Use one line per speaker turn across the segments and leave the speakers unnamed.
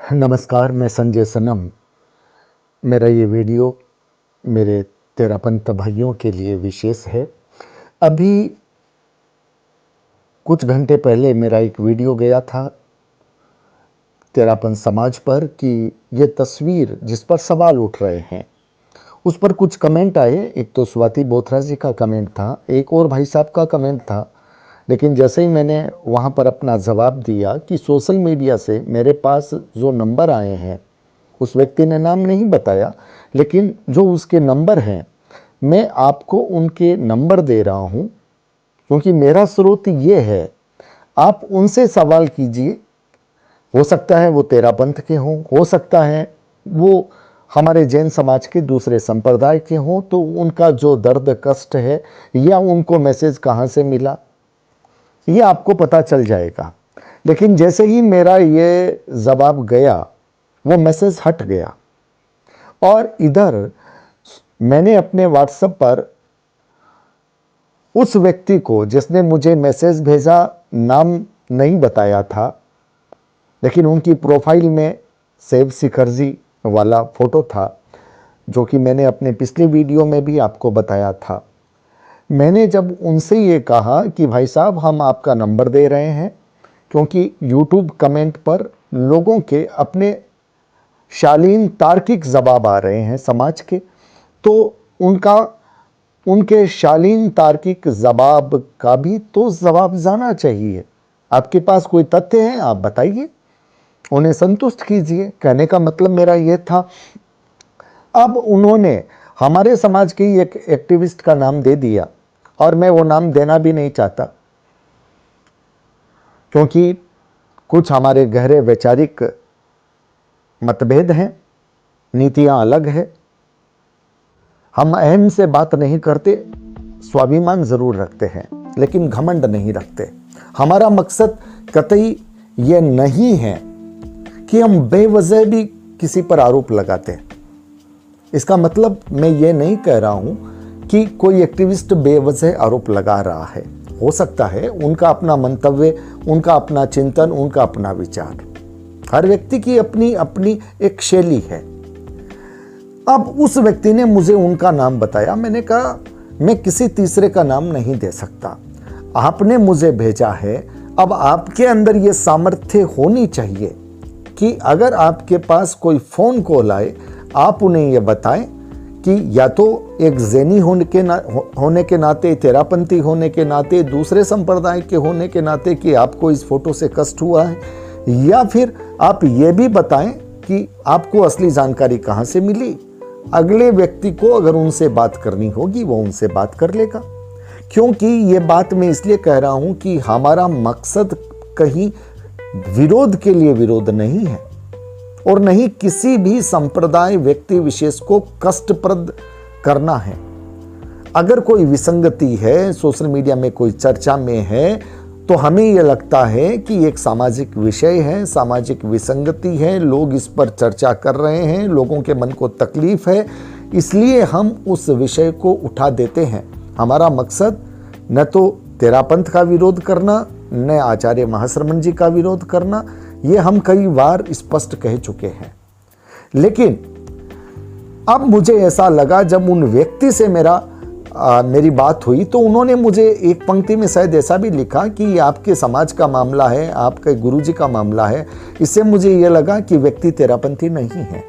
नमस्कार, मैं संजय सनम। मेरा ये वीडियो मेरे तेरापंथ भाइयों के लिए विशेष है। अभी कुछ घंटे पहले मेरा एक वीडियो गया था तेरापंथ समाज पर कि ये तस्वीर जिस पर सवाल उठ रहे हैं उस पर कुछ कमेंट आए। एक तो स्वाति बोथरा जी का कमेंट था, एक और भाई साहब का कमेंट था। लेकिन जैसे ही मैंने वहाँ पर अपना जवाब दिया कि सोशल मीडिया से मेरे पास जो नंबर आए हैं, उस व्यक्ति ने नाम नहीं बताया, लेकिन जो उसके नंबर हैं मैं आपको उनके नंबर दे रहा हूं, क्योंकि मेरा स्रोत ये है। आप उनसे सवाल कीजिए। हो सकता है वो तेरापंथ के हों, हो सकता है वो हमारे जैन समाज के दूसरे संप्रदाय के हों, तो उनका जो दर्द कष्ट है या उनको मैसेज कहाँ से मिला ये आपको पता चल जाएगा। लेकिन जैसे ही मेरा ये जवाब गया वो मैसेज हट गया और इधर मैंने अपने व्हाट्सएप पर उस व्यक्ति को जिसने मुझे मैसेज भेजा, नाम नहीं बताया था, लेकिन उनकी प्रोफाइल में सेव शिखरजी वाला फोटो था, जो कि मैंने अपने पिछले वीडियो में भी आपको बताया था। मैंने जब उनसे ये कहा कि भाई साहब हम आपका नंबर दे रहे हैं, क्योंकि यूट्यूब कमेंट पर लोगों के अपने शालीन तार्किक जवाब आ रहे हैं समाज के, तो उनके शालीन तार्किक जवाब का भी तो जवाब जाना चाहिए। आपके पास कोई तथ्य है आप बताइए, उन्हें संतुष्ट कीजिए। कहने का मतलब मेरा यह था। अब उन्होंने हमारे समाज के ही एक एक्टिविस्ट का नाम दे दिया और मैं वो नाम देना भी नहीं चाहता, क्योंकि कुछ हमारे गहरे वैचारिक मतभेद हैं, नीतियां अलग है। हम अहम से बात नहीं करते, स्वाभिमान जरूर रखते हैं, लेकिन घमंड नहीं रखते। हमारा मकसद कतई ये नहीं है कि हम बेवजह भी किसी पर आरोप लगाते हैं। इसका मतलब मैं ये नहीं कह रहा हूं कि कोई एक्टिविस्ट बेवजह आरोप लगा रहा है। हो सकता है उनका अपना मंतव्य, उनका अपना चिंतन, उनका अपना विचार, हर व्यक्ति की अपनी अपनी एक शैली है। अब उस व्यक्ति ने मुझे उनका नाम बताया। मैंने कहा मैं किसी तीसरे का नाम नहीं दे सकता, आपने मुझे भेजा है। अब आपके अंदर यह सामर्थ्य होनी चाहिए कि अगर आपके पास कोई फोन कॉल आए, आप उन्हें यह बताएं कि या तो एक जैनी होने के नाते, तेरापंथी होने के नाते, दूसरे संप्रदाय के होने के नाते कि आपको इस फोटो से कष्ट हुआ है, या फिर आप ये भी बताएं कि आपको असली जानकारी कहां से मिली। अगले व्यक्ति को अगर उनसे बात करनी होगी वो उनसे बात कर लेगा। क्योंकि ये बात मैं इसलिए कह रहा हूं कि हमारा मकसद कहीं विरोध के लिए विरोध नहीं है और नहीं किसी भी संप्रदाय व्यक्ति विशेष को कष्टप्रद करना है। अगर कोई विसंगति है, सोशल मीडिया में कोई चर्चा में है, तो हमें यह लगता है कि एक सामाजिक विषय है, सामाजिक विसंगति है, लोग इस पर चर्चा कर रहे हैं, लोगों के मन को तकलीफ है, इसलिए हम उस विषय को उठा देते हैं। हमारा मकसद न तो तेरापंथ का विरोध करना, न आचार्य महाश्रमण जी का विरोध करना, ये हम कई बार स्पष्ट कह चुके हैं। लेकिन अब मुझे ऐसा लगा जब उन व्यक्ति से मेरी बात हुई, तो उन्होंने मुझे एक पंक्ति में शायद ऐसा भी लिखा कि ये आपके समाज का मामला है, आपके गुरुजी का मामला है। इससे मुझे ये लगा कि व्यक्ति तेरापंथी नहीं है,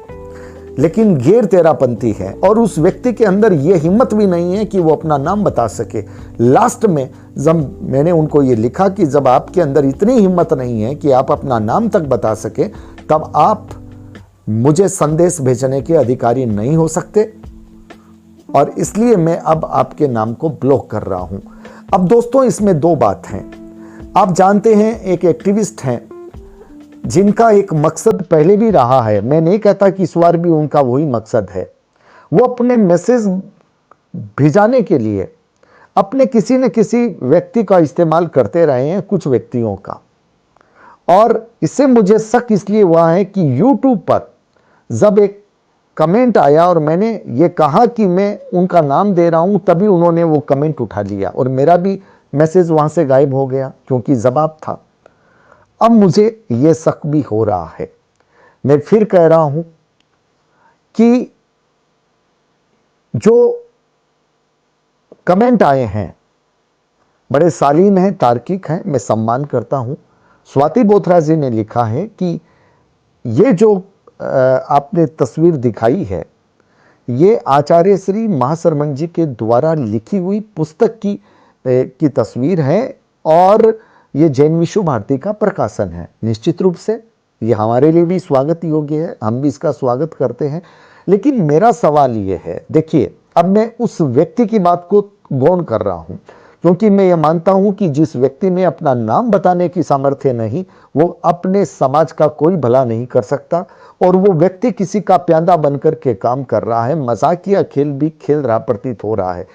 लेकिन गैर तेरापंथी है, और उस व्यक्ति के अंदर ये हिम्मत भी नहीं है कि वो अपना नाम बता सके। लास्ट में जब मैंने उनको ये लिखा कि जब आपके अंदर इतनी हिम्मत नहीं है कि आप अपना नाम तक बता सके, तब आप मुझे संदेश भेजने के अधिकारी नहीं हो सकते, और इसलिए मैं अब आपके नाम को ब्लॉक कर रहा हूं। अब दोस्तों, इसमें दो बात हैं। आप जानते हैं एक एक्टिविस्ट हैं जिनका एक मकसद पहले भी रहा है, मैं नहीं कहता कि इस बार भी उनका वही मकसद है। वो अपने मैसेज भिजाने के लिए अपने किसी न किसी व्यक्ति का इस्तेमाल करते रहे हैं, कुछ व्यक्तियों का। और इससे मुझे शक इसलिए हुआ है कि यूट्यूब पर जब एक कमेंट आया और मैंने ये कहा कि मैं उनका नाम दे रहा हूं, तभी उन्होंने वो कमेंट उठा लिया और मेरा भी मैसेज वहां से गायब हो गया, क्योंकि जवाब था। अब मुझे ये शक भी हो रहा है। मैं फिर कह रहा हूं कि जो कमेंट आए हैं बड़े शालीन हैं, तार्किक हैं, मैं सम्मान करता हूं। स्वाति बोथरा जी ने लिखा है कि ये जो आपने तस्वीर दिखाई है, ये आचार्य श्री महाशरमन जी के द्वारा लिखी हुई पुस्तक की तस्वीर है और ये जैन विश्व भारती का प्रकाशन है। निश्चित रूप से ये हमारे लिए भी स्वागत योग्य है, हम भी इसका स्वागत करते हैं। लेकिन मेरा सवाल ये है, देखिए अब मैं उस व्यक्ति की बात को गौण कर रहा हूं, क्योंकि मैं ये मानता हूं कि जिस व्यक्ति में अपना नाम बताने की सामर्थ्य नहीं, वो अपने समाज का कोई भला नहीं कर सकता। और वो व्यक्ति किसी का प्यादा बनकर के काम कर रहा है, मजाकिया खेल भी खेल रहा प्रतीत हो रहा है।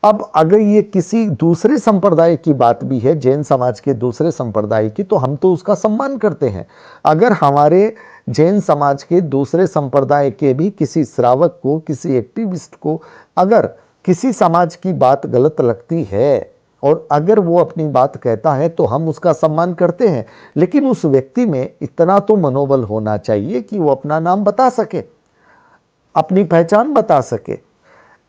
अब अगर ये किसी दूसरे संप्रदाय की बात भी है, जैन समाज के दूसरे संप्रदाय की, तो हम तो उसका सम्मान करते हैं। अगर हमारे जैन समाज के दूसरे संप्रदाय के भी किसी श्रावक को, किसी एक्टिविस्ट को अगर किसी समाज की बात गलत लगती है और अगर वो अपनी बात कहता है तो हम उसका सम्मान करते हैं। लेकिन उस व्यक्ति में इतना तो मनोबल होना चाहिए कि वो अपना नाम बता सके, अपनी पहचान बता सके।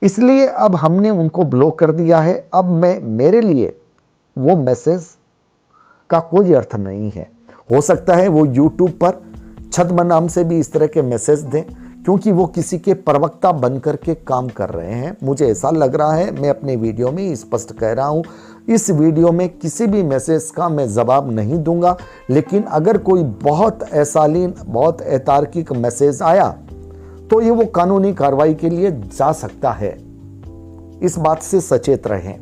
इसलिए अब हमने उनको ब्लॉक कर दिया है। अब मेरे लिए वो मैसेज का कोई अर्थ नहीं है। हो सकता है वो यूट्यूब पर छद्म नाम से भी इस तरह के मैसेज दें, क्योंकि वो किसी के प्रवक्ता बनकर के काम कर रहे हैं। मुझे ऐसा लग रहा है, मैं अपने वीडियो में स्पष्ट कह रहा हूं, इस वीडियो में किसी भी मैसेज का मैं जवाब नहीं दूंगा। लेकिन अगर कोई बहुत अशालीन, बहुत अतार्किक मैसेज आया तो ये वो कानूनी कार्रवाई के लिए जा सकता है। इस बात से सचेत रहें,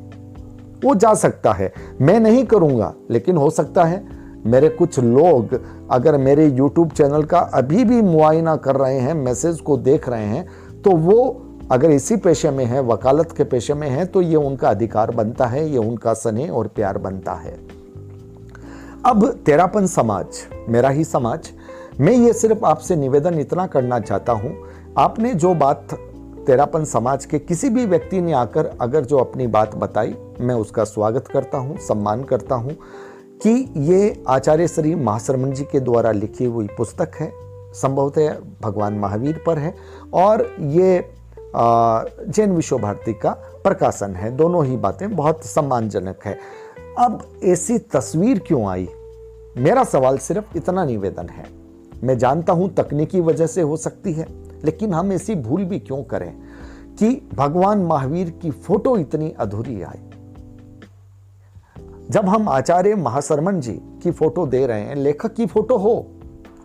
वो जा सकता है। मैं नहीं करूंगा, लेकिन हो सकता है मेरे कुछ लोग अगर मेरे YouTube चैनल का अभी भी मुआयना कर रहे हैं, मैसेज को देख रहे हैं, तो वो अगर इसी पेशे में है, वकालत के पेशे में है, तो ये उनका अधिकार बनता है, ये उनका स्नेह और प्यार बनता है। अब तेरापन समाज मेरा ही समाज, मैं ये सिर्फ आपसे निवेदन इतना करना चाहता हूं, आपने जो बात तेरापन समाज के किसी भी व्यक्ति ने आकर अगर जो अपनी बात बताई, मैं उसका स्वागत करता हूं, सम्मान करता हूं कि ये आचार्य श्री महाशरमन जी के द्वारा लिखी हुई पुस्तक है, संभवतः भगवान महावीर पर है, और ये जैन विश्व भारती का प्रकाशन है। दोनों ही बातें बहुत सम्मानजनक है। अब ऐसी तस्वीर क्यों आई? मेरा सवाल सिर्फ इतना निवेदन है। मैं जानता हूं तकनीकी वजह से हो सकती है, लेकिन हम ऐसी भूल भी क्यों करें कि भगवान महावीर की फोटो इतनी अधूरी आई। जब हम आचार्य महाशरमन जी की फोटो दे रहे हैं, लेखक की फोटो हो,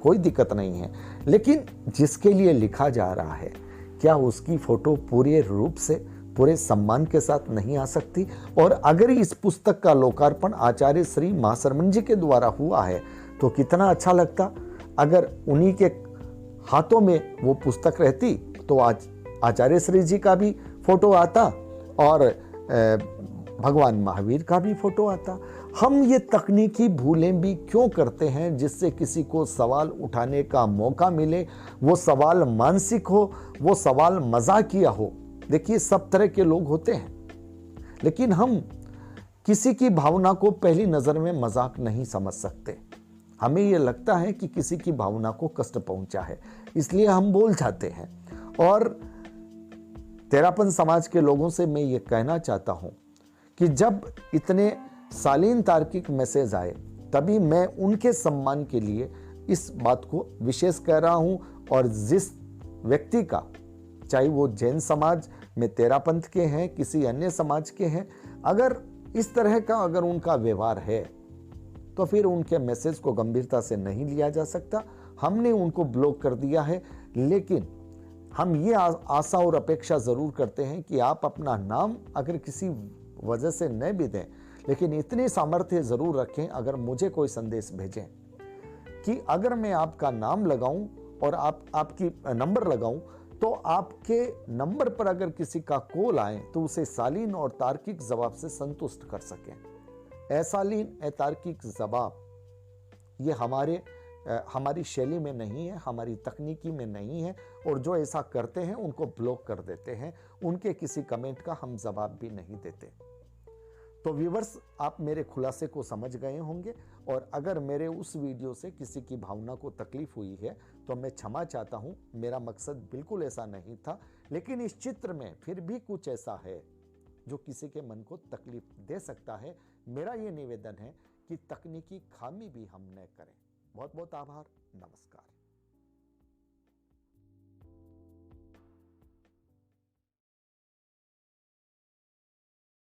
कोई दिक्कत नहीं है, लेकिन जिसके लिए लिखा जा रहा है, क्या उसकी फोटो पूरे रूप से, पूरे सम्मान के साथ नहीं आ सकती? और अगर इस पुस्तक का लोकार्पण आचार्य श्री महाशरमन जी के द्वारा हुआ है, तो कितना अच्छा लगता अगर उन्हीं के हाथों में वो पुस्तक रहती, तो आज आचार्य श्री जी का भी फोटो आता और भगवान महावीर का भी फोटो आता। हम ये तकनीकी भूलें भी क्यों करते हैं जिससे किसी को सवाल उठाने का मौका मिले, वो सवाल मानसिक हो, वो सवाल मजाकिया हो। देखिए, सब तरह के लोग होते हैं, लेकिन हम किसी की भावना को पहली नजर में मजाक नहीं समझ सकते। हमें यह लगता है कि किसी की भावना को कष्ट पहुंचा है, इसलिए हम बोल जाते हैं। और तेरापन समाज के लोगों से मैं ये कहना चाहता हूं कि जब इतने शालीन तार्किक मैसेज आए, तभी मैं उनके सम्मान के लिए इस बात को विशेष कह रहा हूं। और जिस व्यक्ति का, चाहे वो जैन समाज में तेरापंथ के हैं, किसी अन्य समाज के हैं, अगर इस तरह का अगर उनका व्यवहार है, तो फिर उनके मैसेज को गंभीरता से नहीं लिया जा सकता। हमने उनको ब्लॉक कर दिया है, लेकिन हम ये आशा और अपेक्षा जरूर करते हैं कि आप अपना नाम अगर किसी वजह से न भी दें, लेकिन इतनी सामर्थ्य जरूर रखें, अगर मुझे कोई संदेश भेजें कि अगर मैं आपका नाम लगाऊं और आपकी नंबर लगाऊं, तो आपके नंबर पर अगर किसी का कॉल आए तो उसे शालीन और तार्किक जवाब से संतुष्ट कर सकें। अशालीन, अतार्किक जवाब ये हमारी शैली में नहीं है, हमारी तकनीकी में नहीं है, और जो ऐसा करते हैं उनको ब्लॉक कर देते हैं, उनके किसी कमेंट का हम जवाब भी नहीं देते। तो व्यूवर्स, आप मेरे खुलासे को समझ गए होंगे, और अगर मेरे उस वीडियो से किसी की भावना को तकलीफ हुई है तो मैं क्षमा चाहता हूं। मेरा मकसद बिल्कुल ऐसा नहीं था, लेकिन इस चित्र में फिर भी कुछ ऐसा है जो किसी के मन को तकलीफ दे सकता है। मेरा यह निवेदन है कि तकनीकी खामी भी हम न करें। बहुत बहुत आभार। नमस्कार।